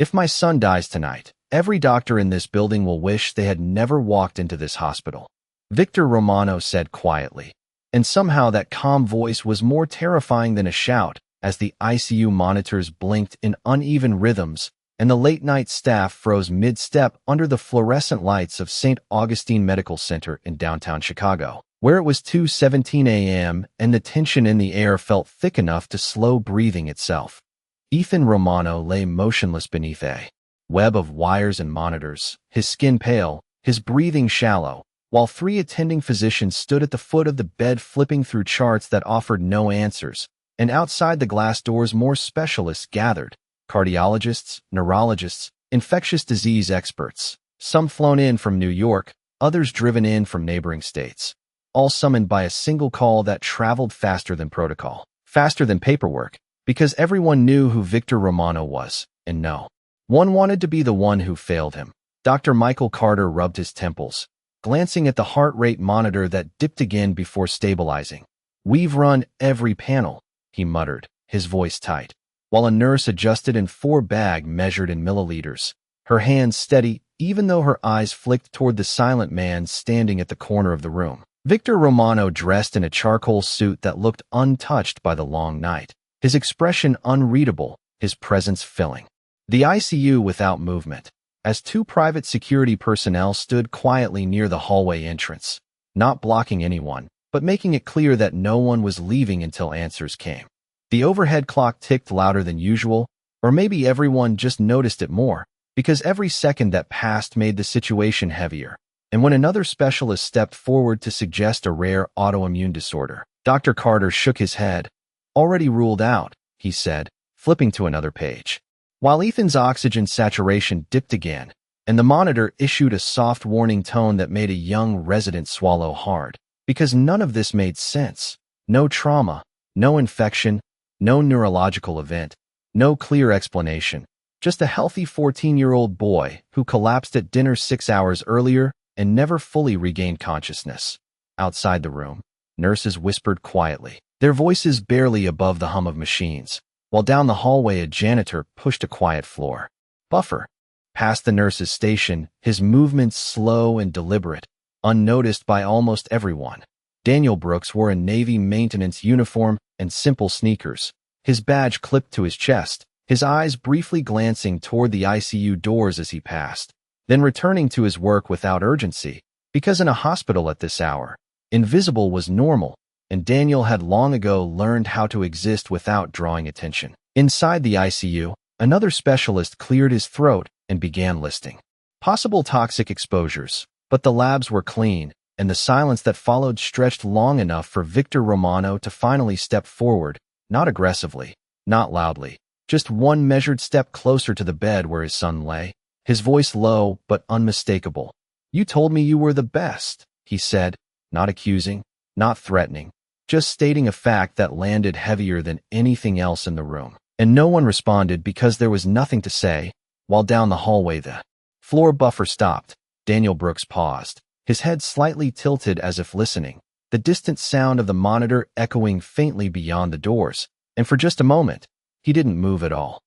If my son dies tonight, every doctor in this building will wish they had never walked into this hospital," Victor Romano said quietly. And somehow that calm voice was more terrifying than a shout as the ICU monitors blinked in uneven rhythms and the late-night staff froze mid-step under the fluorescent lights of St. Augustine Medical Center in downtown Chicago, where it was 2:17 a.m. and the tension in the air felt thick enough to slow breathing itself. Ethan Romano lay motionless beneath a web of wires and monitors, his skin pale, his breathing shallow, while 3 attending physicians stood at the foot of the bed flipping through charts that offered no answers, and outside the glass doors more specialists gathered, cardiologists, neurologists, infectious disease experts, some flown in from New York, others driven in from neighboring states, all summoned by a single call that traveled faster than protocol, faster than paperwork, because everyone knew who Victor Romano was, and no one wanted to be the one who failed him. Dr. Michael Carter rubbed his temples, glancing at the heart rate monitor that dipped again before stabilizing. "We've run every panel," he muttered, his voice tight, while a nurse adjusted an 4-bag measured in milliliters, her hands steady even though her eyes flicked toward the silent man standing at the corner of the room. Victor Romano dressed in a charcoal suit that looked untouched by the long night, his expression unreadable, his presence filling the ICU without movement, as 2 private security personnel stood quietly near the hallway entrance, not blocking anyone, but making it clear that no one was leaving until answers came. The overhead clock ticked louder than usual, or maybe everyone just noticed it more, because every second that passed made the situation heavier. And when another specialist stepped forward to suggest a rare autoimmune disorder, Dr. Carter shook his head. "Already ruled out," he said, flipping to another page. While Ethan's oxygen saturation dipped again, and the monitor issued a soft warning tone that made a young resident swallow hard, because none of this made sense. No trauma, no infection, no neurological event, no clear explanation. Just a healthy 14-year-old boy who collapsed at dinner 6 hours earlier and never fully regained consciousness. Outside the room, nurses whispered quietly, their voices barely above the hum of machines, while down the hallway a janitor pushed a quiet floor buffer past the nurse's station, his movements slow and deliberate, unnoticed by almost everyone. Daniel Brooks wore a Navy maintenance uniform and simple sneakers, his badge clipped to his chest, his eyes briefly glancing toward the ICU doors as he passed, then returning to his work without urgency, because in a hospital at this hour, invisible was normal, and Daniel had long ago learned how to exist without drawing attention. Inside the ICU, another specialist cleared his throat and began listing possible toxic exposures, but the labs were clean, and the silence that followed stretched long enough for Victor Romano to finally step forward, not aggressively, not loudly, just one measured step closer to the bed where his son lay, his voice low but unmistakable. "You told me you were the best," he said, not accusing, not threatening, just stating a fact that landed heavier than anything else in the room. And no one responded because there was nothing to say. While down the hallway the floor buffer stopped, Daniel Brooks paused, his head slightly tilted as if listening, the distant sound of the monitor echoing faintly beyond the doors, and for just a moment, he didn't move at all.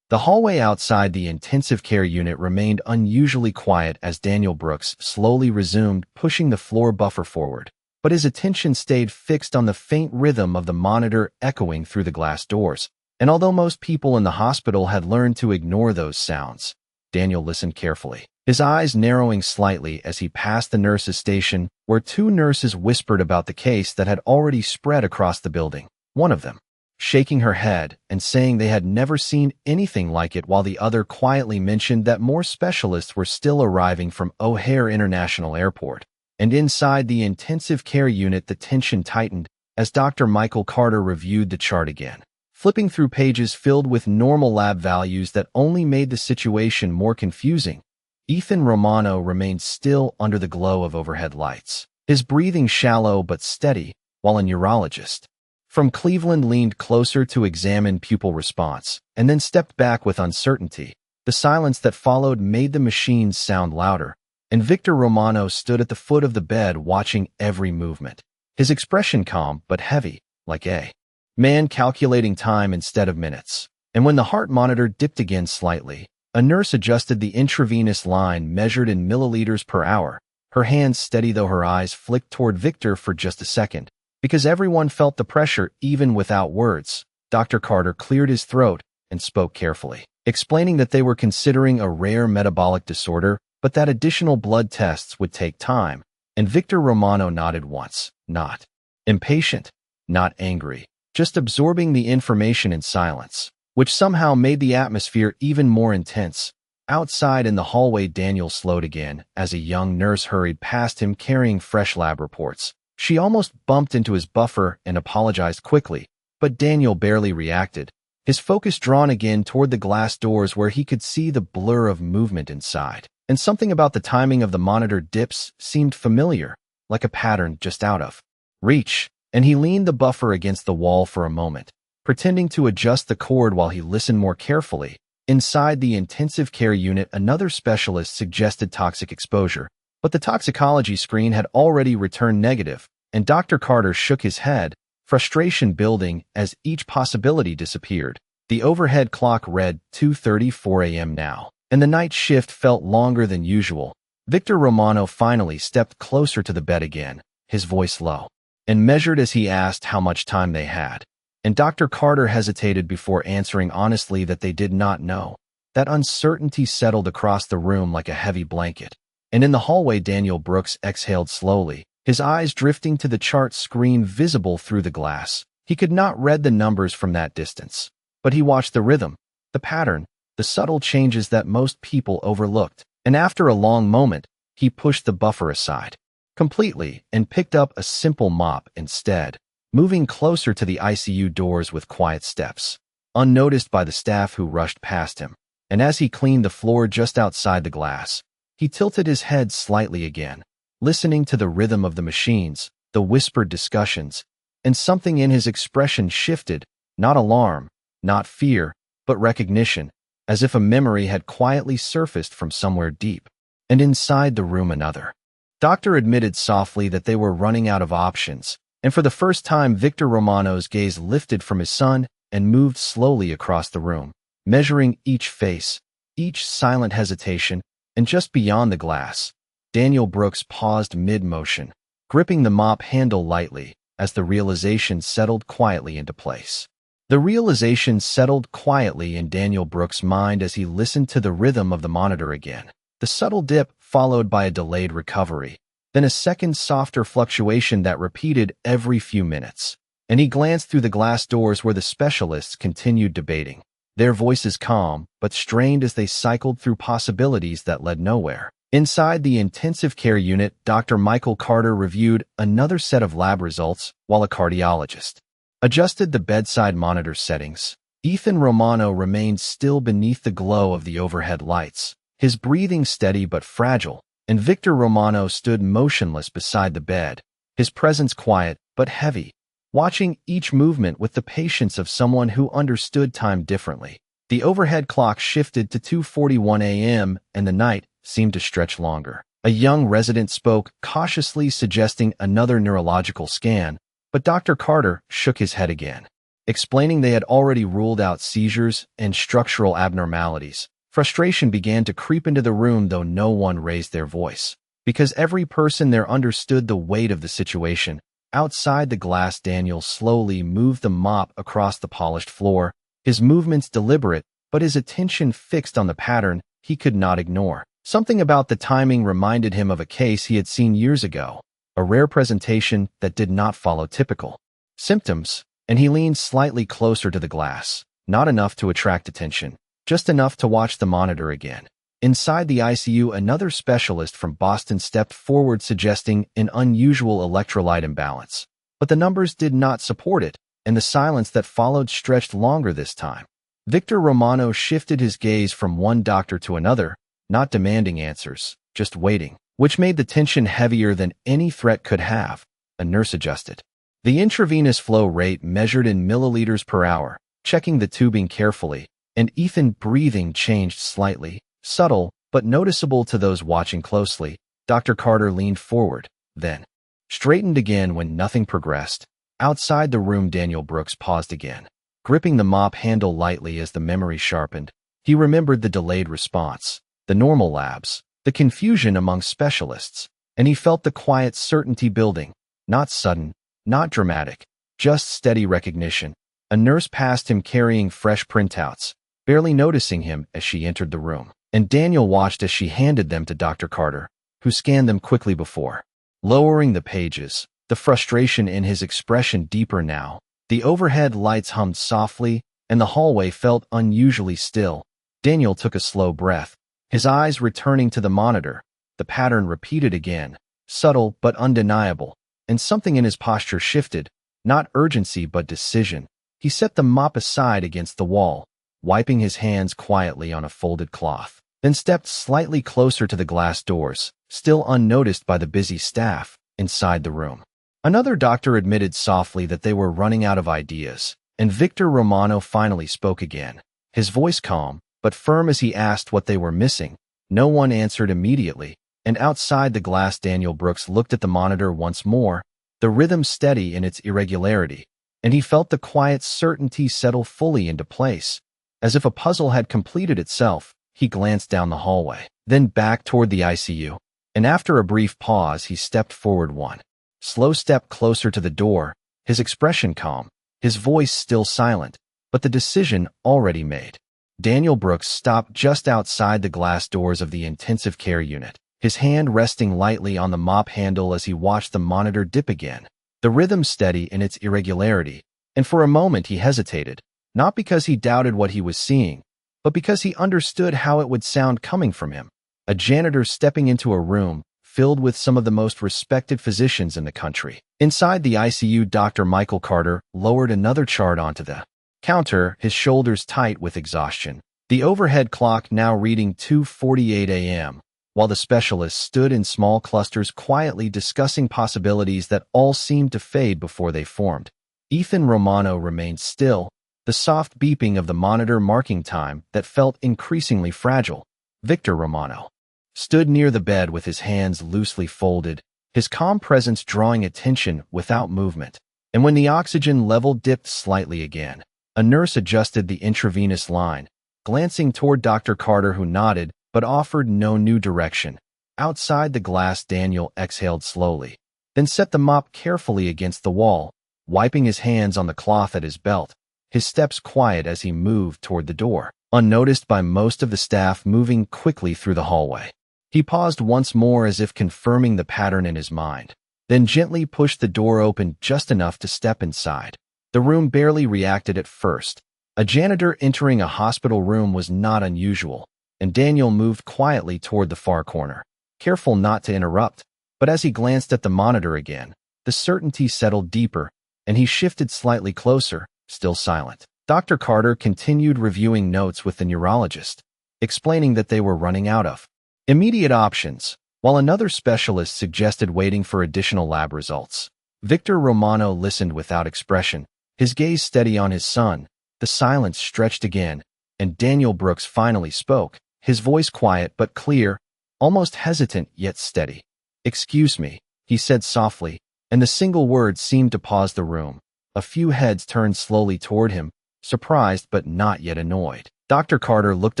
The hallway outside the intensive care unit remained unusually quiet as Daniel Brooks slowly resumed pushing the floor buffer forward, but his attention stayed fixed on the faint rhythm of the monitor echoing through the glass doors. And although most people in the hospital had learned to ignore those sounds, Daniel listened carefully, his eyes narrowing slightly as he passed the nurse's station, where 2 nurses whispered about the case that had already spread across the building, one of them shaking her head and saying they had never seen anything like it, while the other quietly mentioned that more specialists were still arriving from O'Hare International Airport. And inside the intensive care unit the tension tightened as Dr. Michael Carter reviewed the chart again, flipping through pages filled with normal lab values that only made the situation more confusing. Ethan Romano remained still under the glow of overhead lights, his breathing shallow but steady, while a neurologist from Cleveland leaned closer to examine pupil response, and then stepped back with uncertainty. The silence that followed made the machines sound louder, and Victor Romano stood at the foot of the bed watching every movement, his expression calm but heavy, like a man calculating time instead of minutes. And when the heart monitor dipped again slightly, A nurse adjusted the intravenous line measured in milliliters per hour, her hands steady though her eyes flicked toward Victor for just a second. Because everyone felt the pressure even without words, Dr. Carter cleared his throat and spoke carefully, explaining that they were considering a rare metabolic disorder, but that additional blood tests would take time. And Victor Romano nodded once, not impatient, not angry, just absorbing the information in silence, which somehow made the atmosphere even more intense. Outside in the hallway, Daniel slowed again as a young nurse hurried past him carrying fresh lab reports. She almost bumped into his buffer and apologized quickly, but Daniel barely reacted, his focus drawn again toward the glass doors where he could see the blur of movement inside. And something about the timing of the monitor dips seemed familiar, like a pattern just out of reach, and he leaned the buffer against the wall for a moment, pretending to adjust the cord while he listened more carefully. Inside the intensive care unit, another specialist suggested toxic exposure, but the toxicology screen had already returned negative, and Dr. Carter shook his head, frustration building as each possibility disappeared. The overhead clock read 2:34 a.m. now, and the night shift felt longer than usual. Victor Romano finally stepped closer to the bed again, his voice low and measured as he asked how much time they had. And Dr. Carter hesitated before answering honestly that they did not know. That uncertainty settled across the room like a heavy blanket. And in the hallway, Daniel Brooks exhaled slowly, his eyes drifting to the chart screen visible through the glass. He could not read the numbers from that distance, but he watched the rhythm, the pattern, the subtle changes that most people overlooked. And after a long moment, he pushed the buffer aside completely and picked up a simple mop instead, moving closer to the ICU doors with quiet steps, unnoticed by the staff who rushed past him. And as he cleaned the floor just outside the glass, he tilted his head slightly again, listening to the rhythm of the machines, the whispered discussions, and something in his expression shifted, not alarm, not fear, but recognition, as if a memory had quietly surfaced from somewhere deep. And inside the room, another doctor admitted softly that they were running out of options, and for the first time Victor Romano's gaze lifted from his son and moved slowly across the room, measuring each face, each silent hesitation, and just beyond the glass, Daniel Brooks paused mid-motion, gripping the mop handle lightly as the realization settled quietly into place. The realization settled quietly in Daniel Brooks' mind as he listened to the rhythm of the monitor again. The subtle dip followed by a delayed recovery, then a second softer fluctuation that repeated every few minutes. And he glanced through the glass doors where the specialists continued debating, their voices calm but strained as they cycled through possibilities that led nowhere. Inside the intensive care unit, Dr. Michael Carter reviewed another set of lab results while a cardiologist adjusted the bedside monitor settings. Ethan Romano remained still beneath the glow of the overhead lights, his breathing steady but fragile, and Victor Romano stood motionless beside the bed, his presence quiet but heavy, watching each movement with the patience of someone who understood time differently. The overhead clock shifted to 2:41 a.m., and the night seemed to stretch longer. A young resident spoke, cautiously suggesting another neurological scan, but Dr. Carter shook his head again, explaining they had already ruled out seizures and structural abnormalities. Frustration began to creep into the room, though no one raised their voice, because every person there understood the weight of the situation. Outside the glass, Daniel slowly moved the mop across the polished floor, his movements deliberate, but his attention fixed on the pattern he could not ignore. Something about the timing reminded him of a case he had seen years ago, a rare presentation that did not follow typical symptoms, and he leaned slightly closer to the glass, not enough to attract attention, just enough to watch the monitor again. Inside the ICU, another specialist from Boston stepped forward suggesting an unusual electrolyte imbalance, but the numbers did not support it, and the silence that followed stretched longer this time. Victor Romano shifted his gaze from one doctor to another, not demanding answers, just waiting, which made the tension heavier than any threat could have. A nurse adjusted the intravenous flow rate measured in milliliters per hour, checking the tubing carefully, and Ethan's breathing changed slightly, subtle but noticeable to those watching closely. Dr. Carter leaned forward, then straightened again when nothing progressed. Outside the room, Daniel Brooks paused again, gripping the mop handle lightly as the memory sharpened. He remembered the delayed response, the normal labs, the confusion among specialists, and he felt the quiet certainty building, not sudden, not dramatic, just steady recognition. A nurse passed him carrying fresh printouts, barely noticing him as she entered the room, and Daniel watched as she handed them to Dr. Carter, who scanned them quickly before lowering the pages, the frustration in his expression deeper now. The overhead lights hummed softly, and the hallway felt unusually still. Daniel took a slow breath, his eyes returning to the monitor. The pattern repeated again, subtle but undeniable, and something in his posture shifted, not urgency but decision. He set the mop aside against the wall, wiping his hands quietly on a folded cloth, then stepped slightly closer to the glass doors, still unnoticed by the busy staff inside the room. Another doctor admitted softly that they were running out of ideas, and Victor Romano finally spoke again, his voice calm but firm as he asked what they were missing. No one answered immediately, and outside the glass Daniel Brooks looked at the monitor once more, the rhythm steady in its irregularity, and he felt the quiet certainty settle fully into place. As if a puzzle had completed itself, he glanced down the hallway, then back toward the ICU, and after a brief pause he stepped forward one slow step closer to the door, his expression calm, his voice still silent, but the decision already made. Daniel Brooks stopped just outside the glass doors of the intensive care unit, his hand resting lightly on the mop handle as he watched the monitor dip again, the rhythm steady in its irregularity, and for a moment he hesitated, not because he doubted what he was seeing, but because he understood how it would sound coming from him. A janitor stepping into a room filled with some of the most respected physicians in the country. Inside the ICU, Dr. Michael Carter lowered another chart onto the counter, his shoulders tight with exhaustion. The overhead clock now reading 2:48 a.m., while the specialists stood in small clusters quietly discussing possibilities that all seemed to fade before they formed. Ethan Romano remained still, the soft beeping of the monitor marking time that felt increasingly fragile. Victor Romano stood near the bed with his hands loosely folded, his calm presence drawing attention without movement. And when the oxygen level dipped slightly again, a nurse adjusted the intravenous line, glancing toward Dr. Carter, who nodded but offered no new direction. Outside the glass, Daniel exhaled slowly, then set the mop carefully against the wall, wiping his hands on the cloth at his belt, his steps quiet as he moved toward the door, unnoticed by most of the staff moving quickly through the hallway. He paused once more as if confirming the pattern in his mind, then gently pushed the door open just enough to step inside. The room barely reacted at first. A janitor entering a hospital room was not unusual, and Daniel moved quietly toward the far corner, careful not to interrupt. But as he glanced at the monitor again, the certainty settled deeper, and he shifted slightly closer, still silent. Dr. Carter continued reviewing notes with the neurologist, explaining that they were running out of immediate options, while another specialist suggested waiting for additional lab results. Victor Romano listened without expression, his gaze steady on his son. The silence stretched again, and Daniel Brooks finally spoke, his voice quiet but clear, almost hesitant yet steady. "Excuse me," he said softly, and the single word seemed to pause the room. A few heads turned slowly toward him, surprised but not yet annoyed. Dr. Carter looked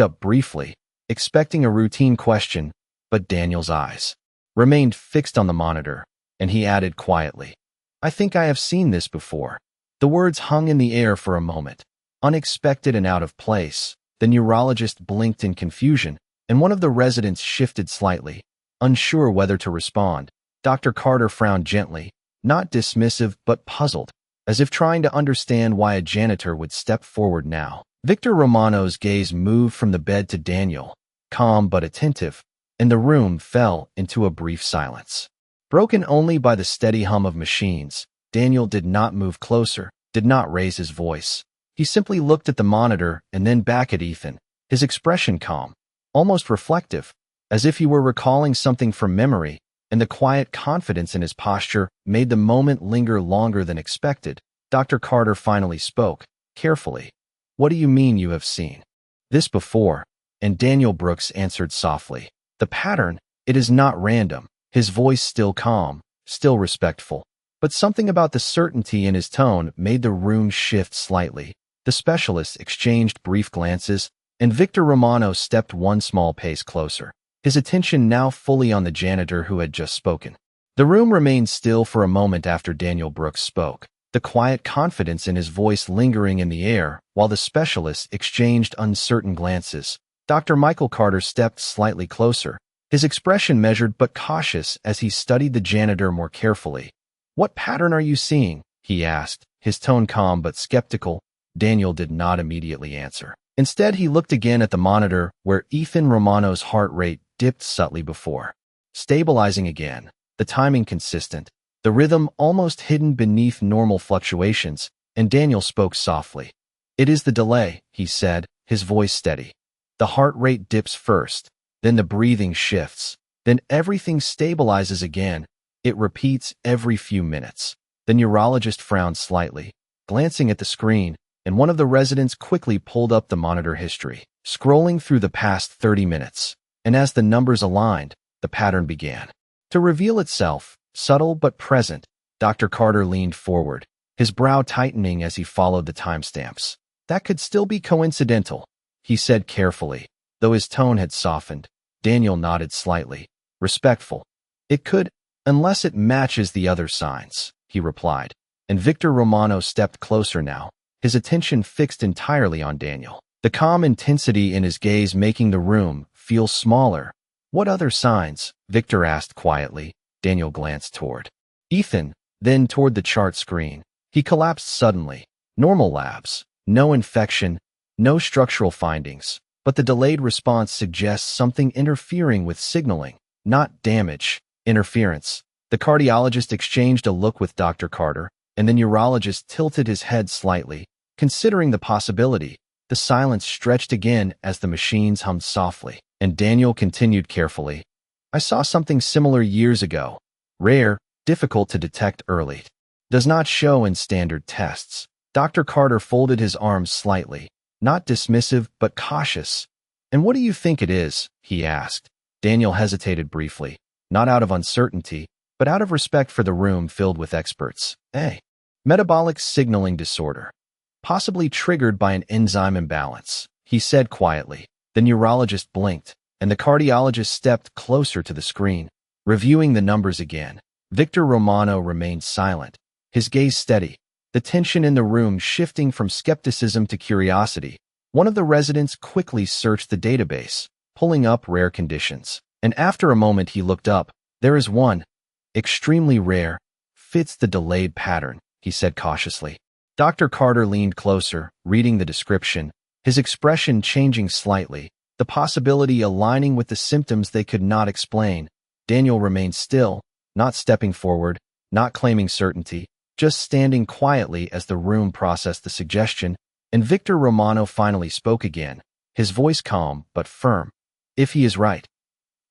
up briefly, expecting a routine question, but Daniel's eyes remained fixed on the monitor, and he added quietly, "I think I have seen this before." The words hung in the air for a moment, unexpected and out of place. The neurologist blinked in confusion, and one of the residents shifted slightly, unsure whether to respond. Dr. Carter frowned gently, not dismissive but puzzled, as if trying to understand why a janitor would step forward now. Victor Romano's gaze moved from the bed to Daniel, calm but attentive, and the room fell into a brief silence, broken only by the steady hum of machines. Daniel did not move closer, did not raise his voice. He simply looked at the monitor and then back at Ethan, his expression calm, almost reflective, as if he were recalling something from memory, and the quiet confidence in his posture made the moment linger longer than expected. Dr. Carter finally spoke, carefully. "What do you mean you have seen this before?" And Daniel Brooks answered softly, "The pattern, it is not random." His voice still calm, still respectful, but something about the certainty in his tone made the room shift slightly. The specialists exchanged brief glances, and Victor Romano stepped one small pace closer, his attention now fully on the janitor who had just spoken. The room remained still for a moment after Daniel Brooks spoke, the quiet confidence in his voice lingering in the air while the specialists exchanged uncertain glances. Dr. Michael Carter stepped slightly closer, his expression measured but cautious as he studied the janitor more carefully. "What pattern are you seeing?" he asked, his tone calm but skeptical. Daniel did not immediately answer. Instead, he looked again at the monitor where Ethan Romano's heart rate dipped subtly before, stabilizing again, the timing consistent, the rhythm almost hidden beneath normal fluctuations, and Daniel spoke softly. "It is the delay," he said, his voice steady. "The heart rate dips first, then the breathing shifts, then everything stabilizes again. It repeats every few minutes." The neurologist frowned slightly, glancing at the screen, and one of the residents quickly pulled up the monitor history, scrolling through the past 30 minutes. And as the numbers aligned, the pattern began to reveal itself, subtle but present. Dr. Carter leaned forward, his brow tightening as he followed the timestamps. "That could still be coincidental," he said carefully, though his tone had softened. Daniel nodded slightly, respectful. "It could, unless it matches the other signs," he replied, and Victor Romano stepped closer now, his attention fixed entirely on Daniel, the calm intensity in his gaze making the room feel smaller. "What other signs?" Victor asked quietly. Daniel glanced toward Ethan, then toward the chart screen. He collapsed suddenly. "Normal labs. No infection, no structural findings, but the delayed response suggests something interfering with signaling, not damage, interference." The cardiologist exchanged a look with Dr. Carter, and the neurologist tilted his head slightly, considering the possibility. The silence stretched again as the machines hummed softly, and Daniel continued carefully. "I saw something similar years ago. Rare, difficult to detect early. Does not show in standard tests." Dr. Carter folded his arms slightly, not dismissive but cautious. "And what do you think it is?" he asked. Daniel hesitated briefly, not out of uncertainty, but out of respect for the room filled with experts. Metabolic signaling disorder. Possibly triggered by an enzyme imbalance," he said quietly. The neurologist blinked, and the cardiologist stepped closer to the screen, reviewing the numbers again. Victor Romano remained silent, his gaze steady, the tension in the room shifting from skepticism to curiosity. One of the residents quickly searched the database, pulling up rare conditions, and after a moment he looked up. "There is one. Extremely rare. Fits the delayed pattern," he said cautiously. Dr. Carter leaned closer, reading the description, his expression changing slightly, the possibility aligning with the symptoms they could not explain. Daniel remained still, not stepping forward, not claiming certainty, just standing quietly as the room processed the suggestion, and Victor Romano finally spoke again, his voice calm but firm. "If he is right,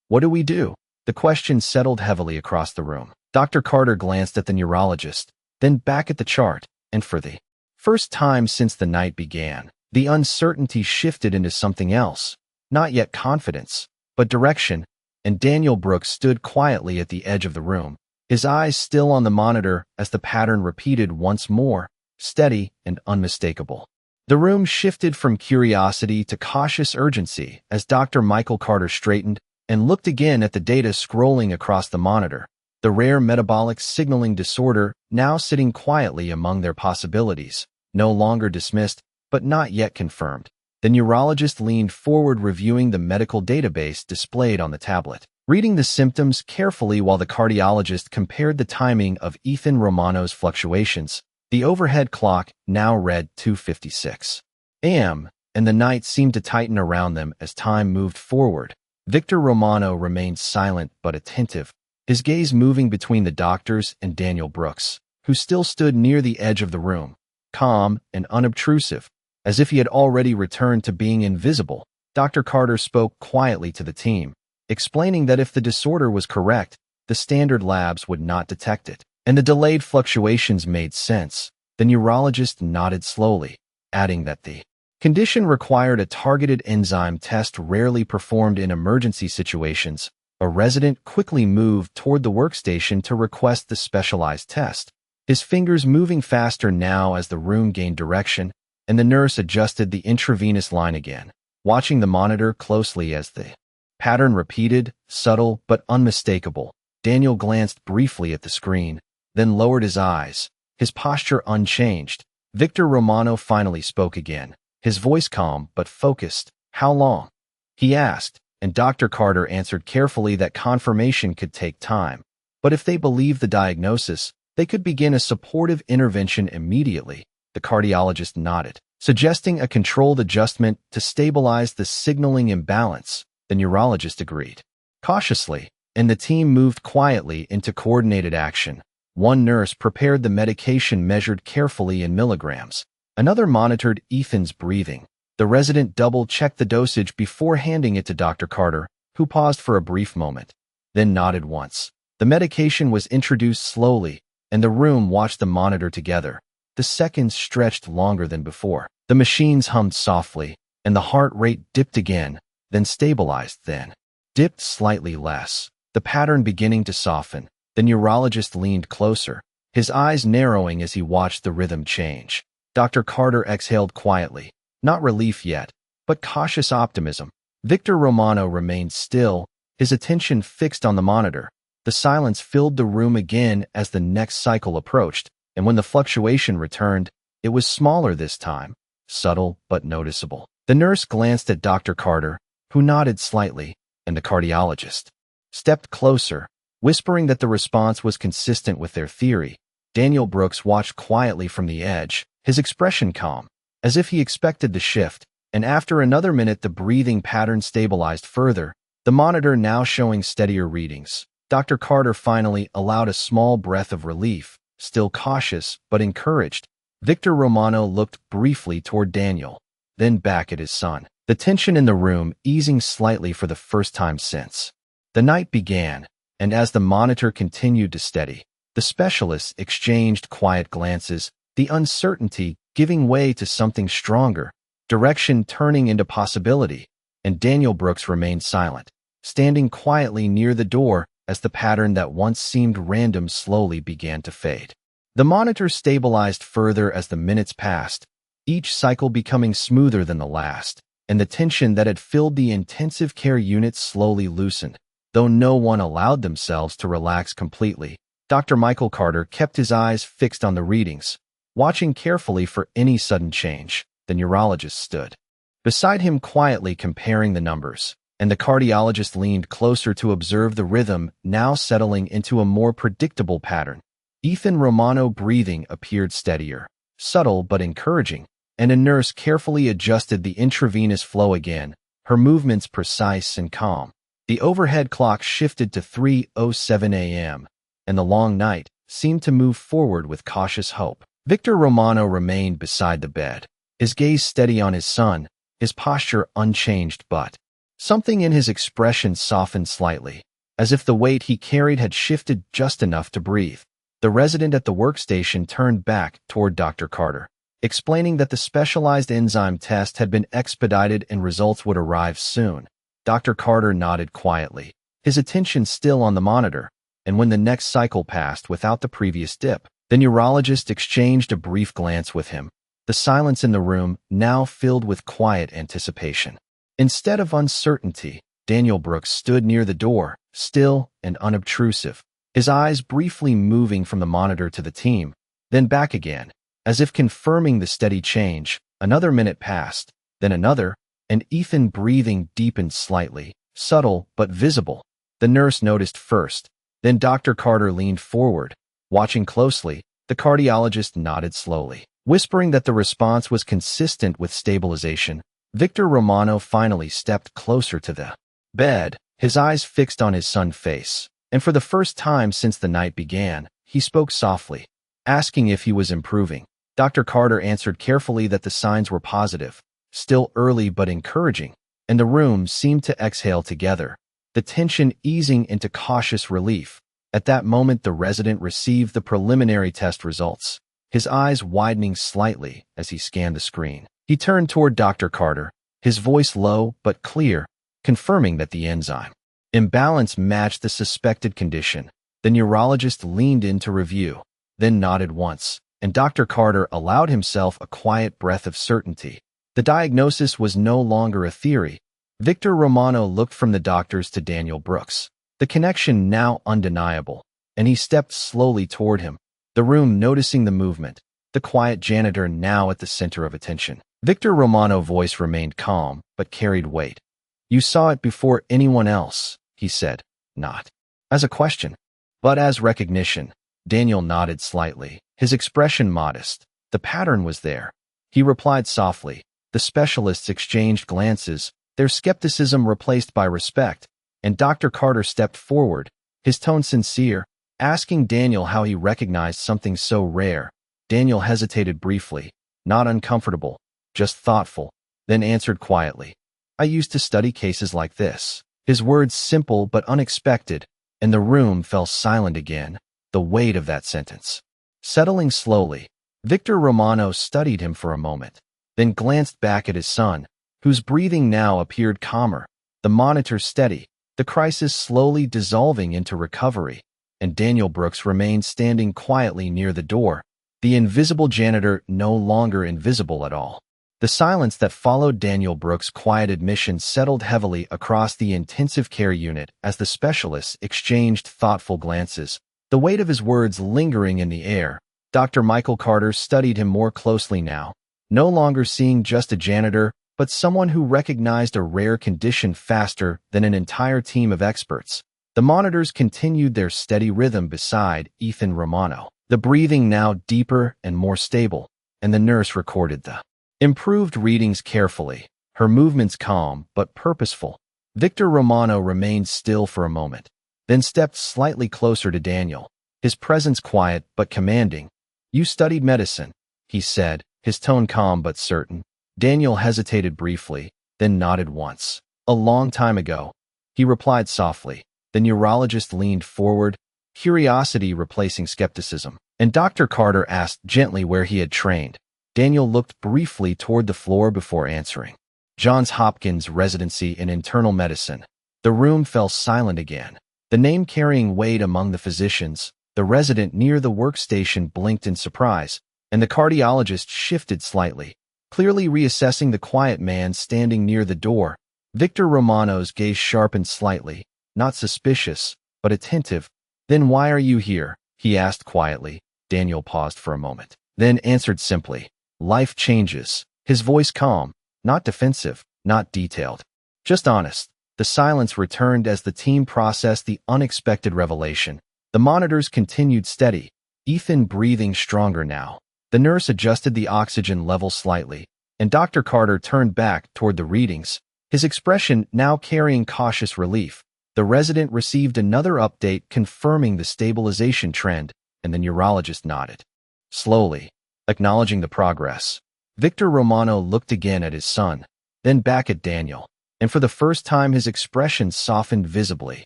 what do we do?" The question settled heavily across the room. Dr. Carter glanced at the neurologist, then back at the chart, and for the first time since the night began, the uncertainty shifted into something else. Not yet confidence, but direction, and Daniel Brooks stood quietly at the edge of the room, his eyes still on the monitor as the pattern repeated once more, steady and unmistakable. The room shifted from curiosity to cautious urgency as Dr. Michael Carter straightened and looked again at the data scrolling across the monitor, the rare metabolic signaling disorder now sitting quietly among their possibilities, no longer dismissed, but not yet confirmed. The neurologist leaned forward reviewing the medical database displayed on the tablet, reading the symptoms carefully while the cardiologist compared the timing of Ethan Romano's fluctuations. The overhead clock now read 2:56 a.m., and the night seemed to tighten around them as time moved forward. Victor Romano remained silent but attentive, his gaze moving between the doctors and Daniel Brooks, who still stood near the edge of the room, calm and unobtrusive, as if he had already returned to being invisible. Dr. Carter spoke quietly to the team, explaining that if the disorder was correct, the standard labs would not detect it, and the delayed fluctuations made sense. The neurologist nodded slowly, adding that the condition required a targeted enzyme test rarely performed in emergency situations. A resident quickly moved toward the workstation to request the specialized test, his fingers moving faster now as the room gained direction, and the nurse adjusted the intravenous line again. watching the monitor closely as the pattern repeated, subtle but unmistakable. Daniel glanced briefly at the screen, then lowered his eyes, his posture unchanged. Victor Romano finally spoke again, his voice calm but focused. "How long?" he asked, and Dr. Carter answered carefully that confirmation could take time. But if they believed the diagnosis, they could begin a supportive intervention immediately. The cardiologist nodded, suggesting a controlled adjustment to stabilize the signaling imbalance. The neurologist agreed cautiously, and the team moved quietly into coordinated action. One nurse prepared the medication measured carefully in milligrams. Another monitored Ethan's breathing. The resident double-checked the dosage before handing it to Dr. Carter, who paused for a brief moment, then nodded once. The medication was introduced slowly, and the room watched the monitor together. The seconds stretched longer than before. The machines hummed softly, and the heart rate dipped again, then stabilized, then dipped slightly less, the pattern beginning to soften. The neurologist leaned closer, his eyes narrowing as he watched the rhythm change. Dr. Carter exhaled quietly, not relief yet, but cautious optimism. Victor Romano remained still, his attention fixed on the monitor. The silence filled the room again as the next cycle approached, and when the fluctuation returned, it was smaller this time, subtle but noticeable. The nurse glanced at Dr. Carter, who nodded slightly, and the cardiologist stepped closer, whispering that the response was consistent with their theory. Daniel Brooks watched quietly from the edge, his expression calm, as if he expected the shift, and after another minute the breathing pattern stabilized further, the monitor now showing steadier readings. Dr. Carter finally allowed a small breath of relief, still cautious but encouraged. Victor Romano looked briefly toward Daniel, then back at his son, the tension in the room easing slightly for the first time since. The night began, and as the monitor continued to steady, the specialists exchanged quiet glances, the uncertainty giving way to something stronger, direction turning into possibility, and Daniel Brooks remained silent, standing quietly near the door as the pattern that once seemed random slowly began to fade. The monitor stabilized further as the minutes passed, each cycle becoming smoother than the last, and the tension that had filled the intensive care unit slowly loosened. Though no one allowed themselves to relax completely, Dr. Michael Carter kept his eyes fixed on the readings, watching carefully for any sudden change. The neurologist stood beside him quietly comparing the numbers, and the cardiologist leaned closer to observe the rhythm now settling into a more predictable pattern. Ethan Romano breathing appeared steadier, subtle but encouraging, and a nurse carefully adjusted the intravenous flow again, her movements precise and calm. The overhead clock shifted to 3:07 a.m., and the long night seemed to move forward with cautious hope. Victor Romano remained beside the bed, his gaze steady on his son, his posture unchanged, but something in his expression softened slightly, as if the weight he carried had shifted just enough to breathe. The resident at the workstation turned back toward Dr. Carter, explaining that the specialized enzyme test had been expedited and results would arrive soon. Dr. Carter nodded quietly, his attention still on the monitor, and when the next cycle passed without the previous dip, the neurologist exchanged a brief glance with him, the silence in the room now filled with quiet anticipation. Instead of uncertainty, Daniel Brooks stood near the door, still and unobtrusive, his eyes briefly moving from the monitor to the team, then back again, as if confirming the steady change. Another minute passed, then another, and Ethan breathing deepened slightly, subtle but visible. The nurse noticed first, then Dr. Carter leaned forward, watching closely. The cardiologist nodded slowly, whispering that the response was consistent with stabilization. Victor Romano finally stepped closer to the bed, his eyes fixed on his son's face, and for the first time since the night began, he spoke softly, asking if he was improving. Dr. Carter answered carefully that the signs were positive, still early but encouraging, and the room seemed to exhale together, the tension easing into cautious relief. At that moment the resident received the preliminary test results, his eyes widening slightly as he scanned the screen. He turned toward Dr. Carter, his voice low but clear, confirming that the enzyme imbalance matched the suspected condition. The neurologist leaned in to review, then nodded once, and Dr. Carter allowed himself a quiet breath of certainty. The diagnosis was no longer a theory. Victor Romano looked from the doctors to Daniel Brooks, the connection now undeniable, and he stepped slowly toward him, the room noticing the movement, the quiet janitor now at the center of attention. Victor Romano's voice remained calm, but carried weight. "You saw it before anyone else," he said, not as a question, but as recognition. Daniel nodded slightly, his expression modest. The pattern was there. He replied softly. The specialists exchanged glances, their skepticism replaced by respect, and Dr. Carter stepped forward, his tone sincere, asking Daniel how he recognized something so rare. Daniel hesitated briefly, not uncomfortable, just thoughtful, then answered quietly, "I used to study cases like this." His words simple but unexpected, and the room fell silent again, the weight of that sentence settling slowly. Victor Romano studied him for a moment, then glanced back at his son, whose breathing now appeared calmer, the monitor steady, the crisis slowly dissolving into recovery, and Daniel Brooks remained standing quietly near the door, the invisible janitor no longer invisible at all. The silence that followed Daniel Brooks' quiet admission settled heavily across the intensive care unit as the specialists exchanged thoughtful glances, the weight of his words lingering in the air. Dr. Michael Carter studied him more closely now, no longer seeing just a janitor, but someone who recognized a rare condition faster than an entire team of experts. The monitors continued their steady rhythm beside Ethan Romano, the breathing now deeper and more stable, and the nurse recorded the improved readings carefully, her movements calm but purposeful. Victor Romano remained still for a moment, then stepped slightly closer to Daniel, his presence quiet but commanding. "You studied medicine," he said, his tone calm but certain. Daniel hesitated briefly, then nodded once. "A long time ago," he replied softly. The neurologist leaned forward, curiosity replacing skepticism, and Dr. Carter asked gently where he had trained. Daniel looked briefly toward the floor before answering. "Johns Hopkins residency in internal medicine." The room fell silent again, the name carrying weight among the physicians. The resident near the workstation blinked in surprise, and the cardiologist shifted slightly, clearly reassessing the quiet man standing near the door. Victor Romano's gaze sharpened slightly, not suspicious, but attentive. "Then why are you here?" he asked quietly. Daniel paused for a moment, then answered simply, "Life changes." His voice calm, not defensive, not detailed, just honest. The silence returned as the team processed the unexpected revelation. The monitors continued steady, Ethan breathing stronger now. The nurse adjusted the oxygen level slightly, and Dr. Carter turned back toward the readings, his expression now carrying cautious relief. The resident received another update confirming the stabilization trend, and the neurologist nodded, slowly, acknowledging the progress. Victor Romano looked again at his son, then back at Daniel, and for the first time his expression softened visibly.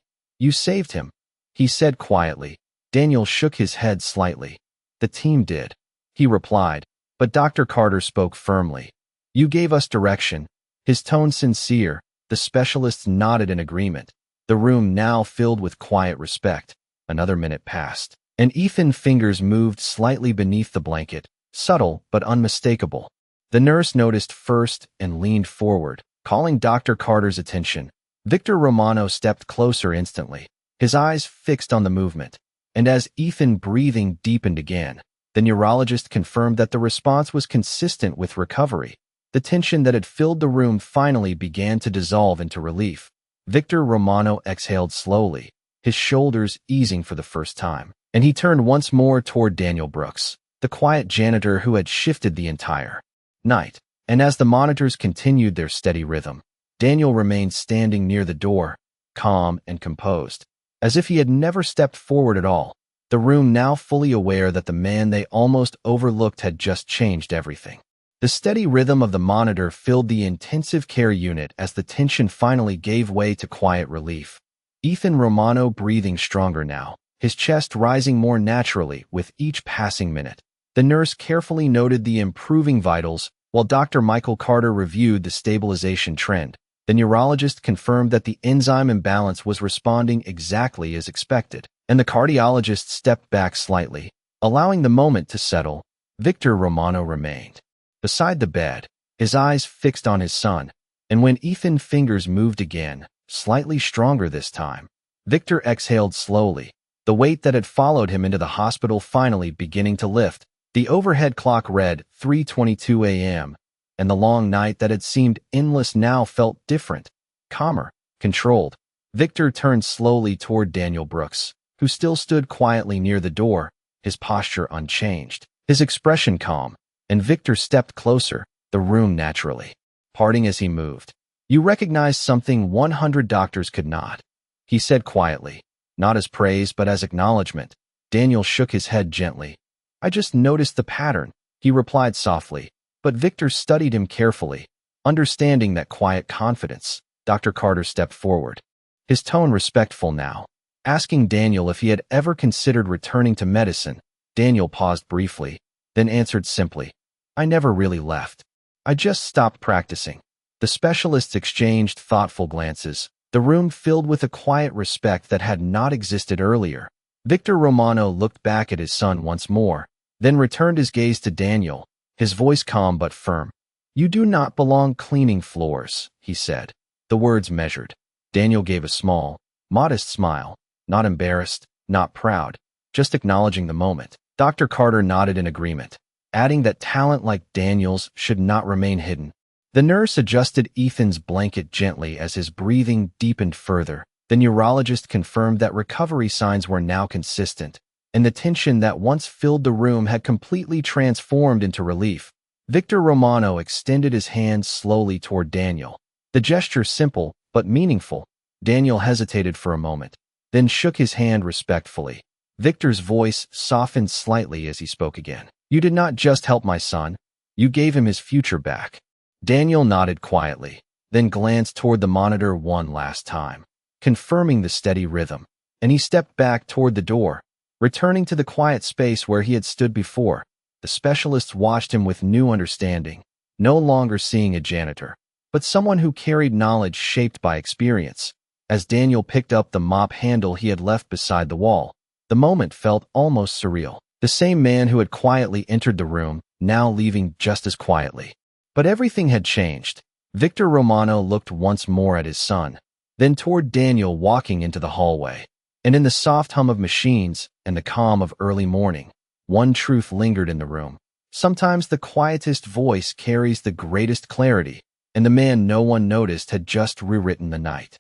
"You saved him," he said quietly. Daniel shook his head slightly. "The team did," he replied, but Dr. Carter spoke firmly. "You gave us direction." His tone sincere, the specialists nodded in agreement. The room now filled with quiet respect. Another minute passed, and Ethan's fingers moved slightly beneath the blanket, subtle but unmistakable. The nurse noticed first and leaned forward, calling Dr. Carter's attention. Victor Romano stepped closer instantly, his eyes fixed on the movement, and as Ethan's breathing deepened again, the neurologist confirmed that the response was consistent with recovery. The tension that had filled the room finally began to dissolve into relief. Victor Romano exhaled slowly, his shoulders easing for the first time, and he turned once more toward Daniel Brooks, the quiet janitor who had shifted the entire night. And as the monitors continued their steady rhythm, Daniel remained standing near the door, calm and composed, as if he had never stepped forward at all. The room now fully aware that the man they almost overlooked had just changed everything. The steady rhythm of the monitor filled the intensive care unit as the tension finally gave way to quiet relief. Ethan Romano breathing stronger now, his chest rising more naturally with each passing minute. The nurse carefully noted the improving vitals, while Dr. Michael Carter reviewed the stabilization trend. The neurologist confirmed that the enzyme imbalance was responding exactly as expected, and the cardiologist stepped back slightly, allowing the moment to settle. Victor Romano remained beside the bed, his eyes fixed on his son, and when Ethan's fingers moved again, slightly stronger this time, Victor exhaled slowly, the weight that had followed him into the hospital finally beginning to lift. The overhead clock read 3:22 a.m., and the long night that had seemed endless now felt different, calmer, controlled. Victor turned slowly toward Daniel Brooks, who still stood quietly near the door, his posture unchanged, his expression calm, and Victor stepped closer, the room naturally parting as he moved. "You recognize something 100 doctors could not," he said quietly, not as praise but as acknowledgement. Daniel shook his head gently. "I just noticed the pattern," he replied softly, but Victor studied him carefully, understanding that quiet confidence. Dr. Carter stepped forward, his tone respectful now, asking Daniel if he had ever considered returning to medicine. Daniel paused briefly, then answered simply, "I never really left. I just stopped practicing." The specialists exchanged thoughtful glances, the room filled with a quiet respect that had not existed earlier. Victor Romano looked back at his son once more, then returned his gaze to Daniel, his voice calm but firm. "You do not belong cleaning floors," he said, the words measured. Daniel gave a small, modest smile, not embarrassed, not proud, just acknowledging the moment. Dr. Carter nodded in agreement, adding that talent like Daniel's should not remain hidden. The nurse adjusted Ethan's blanket gently as his breathing deepened further. The neurologist confirmed that recovery signs were now consistent, and the tension that once filled the room had completely transformed into relief. Victor Romano extended his hand slowly toward Daniel, the gesture simple but meaningful. Daniel hesitated for a moment, then shook his hand respectfully. Victor's voice softened slightly as he spoke again. "You did not just help my son, you gave him his future back." Daniel nodded quietly, then glanced toward the monitor one last time, confirming the steady rhythm, and he stepped back toward the door, returning to the quiet space where he had stood before. The specialists watched him with new understanding, no longer seeing a janitor, but someone who carried knowledge shaped by experience. As Daniel picked up the mop handle he had left beside the wall, the moment felt almost surreal. The same man who had quietly entered the room, now leaving just as quietly. But everything had changed. Victor Romano looked once more at his son, then toward Daniel walking into the hallway. And in the soft hum of machines and the calm of early morning, one truth lingered in the room. Sometimes the quietest voice carries the greatest clarity, and the man no one noticed had just rewritten the night.